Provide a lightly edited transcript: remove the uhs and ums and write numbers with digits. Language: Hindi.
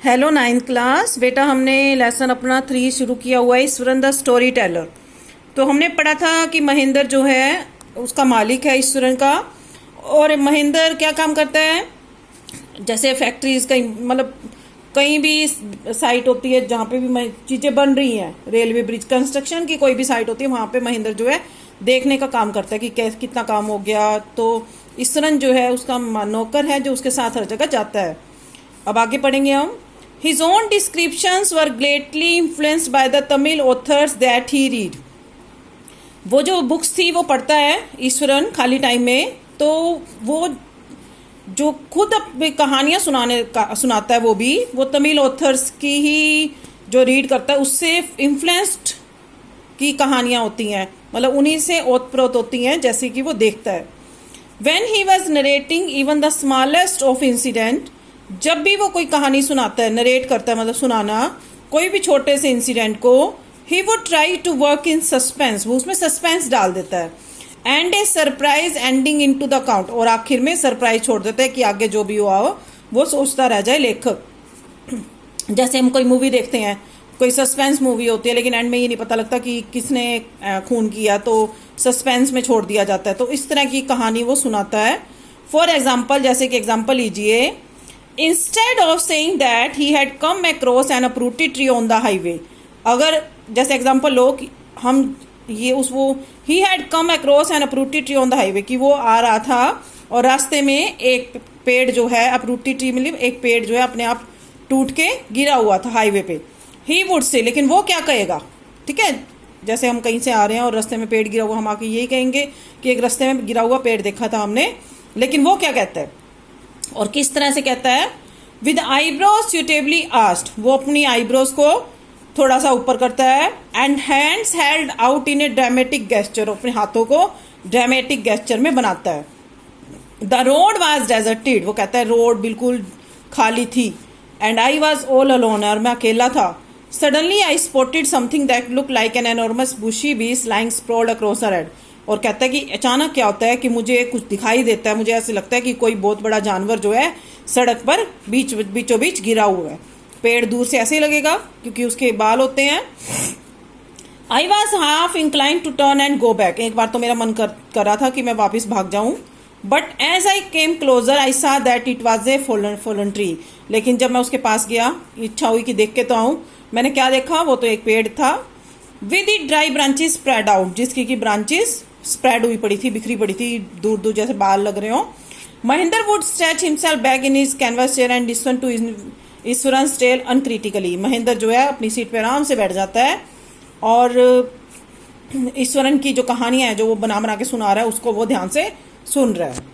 हेलो नाइन्थ क्लास बेटा, हमने लेसन अपना 3 शुरू किया हुआ है, ईश्वरन द स्टोरी टेलर। तो हमने पढ़ा था कि महेंद्र जो है उसका मालिक है ईश्वरन का। और महेंद्र क्या काम करता है, जैसे फैक्ट्रीज कहीं मतलब कहीं भी साइट होती है जहाँ पे भी चीज़ें बन रही हैं, रेलवे ब्रिज कंस्ट्रक्शन की कोई भी साइट होती है, वहाँ पे महेंद्र जो है देखने का काम करता है कि कितना काम हो गया। तो ईश्वरन जो है उसका नौकर है जो उसके साथ हर जगह जाता है। अब आगे पढ़ेंगे हम। His own descriptions were greatly influenced by the Tamil authors that he read. वो जो बुक्स थी वो पढ़ता है ईश्वरन खाली टाइम में, तो वो जो खुद अपनी कहानियां सुनाता है वो तमिल ऑथर्स की ही जो रीड करता है उससे इन्फ्लुएंस्ड की कहानियां होती हैं, मतलब उन्हीं से ओतप्रोत होती हैं जैसे कि वो देखता है। When he was narrating even the smallest of incident, जब भी वो कोई कहानी सुनाता है, नरेट करता है मतलब सुनाना कोई भी छोटे से इंसिडेंट को, he would try to work in suspense, वो उसमें सस्पेंस डाल देता है, and a surprise ending into the account, और आखिर में सरप्राइज छोड़ देता है कि आगे जो भी हुआ हो वो सोचता रह जाए लेखक। जैसे हम कोई मूवी देखते हैं, कोई सस्पेंस मूवी होती है लेकिन एंड में ये नहीं पता लगता कि किसने खून किया, तो सस्पेंस में छोड़ दिया जाता है। तो इस तरह की कहानी वो सुनाता है। फॉर एग्जाम्पल, जैसे कि एग्जाम्पल लीजिए, Instead of saying that he had come across an uprooted tree on the highway, अगर जैसे एग्जाम्पल लो कि हम ये उस वो he had come across an uprooted tree on the highway, कि वो आ रहा था और रास्ते में एक पेड़ जो है, uprooted tree मतलब एक पेड़ जो है अपने आप टूट के गिरा हुआ था हाईवे पे। he would say, लेकिन वो क्या कहेगा, ठीक है, जैसे हम कहीं से आ रहे हैं और रास्ते में पेड़ गिरा हुआ, हम आके यही कहेंगे कि एक रास्ते में गिरा हुआ पेड़ देखा था हमने, लेकिन वो क्या कहता है और किस तरह से कहता है। विद आईब्रोज सुटेबली आस्ट, वो अपनी आईब्रोज को थोड़ा सा ऊपर करता है, and hands held out in A dramatic gesture, अपने हाथों को ड्रामेटिक गेस्चर में बनाता है। द रोड वॉज डेजर्टेड, वो कहता है रोड बिल्कुल खाली थी, and I was all alone, और मैं अकेला था। Suddenly I spotted something that look like an enormous bushy beast lying sprawled across the road, और कहता है कि अचानक क्या होता है कि मुझे कुछ दिखाई देता है, मुझे ऐसे लगता है कि कोई बहुत बड़ा जानवर जो है सड़क पर बीचों बीच गिरा हुआ है। पेड़ दूर से ऐसे ही लगेगा क्योंकि उसके बाल होते हैं। I was half incline to turn and go back, एक बार तो मेरा मन कर रहा था कि मैं वापस भाग जाऊं, but as I came closer I saw that it was a fallen tree, लेकिन जब मैं उसके पास गया, इच्छा हुई कि देख के तो आऊं, मैंने क्या देखा, वो तो एक पेड़ था। With the dry branches spread out, जिसकी की ब्रांचेस स्प्रेड हुई पड़ी थी, बिखरी पड़ी थी, दूर दूर जैसे बाल लग रहे हो। Mahendra would stretch himself back in his canvas chair and listen to Iswaran's tale uncritically, Mahendra जो है अपनी सीट पे आराम से बैठ जाता है और ईश्वरन की जो कहानियां है जो वो बना बना के सुना रहा है उसको वो ध्यान से सुन रहा है।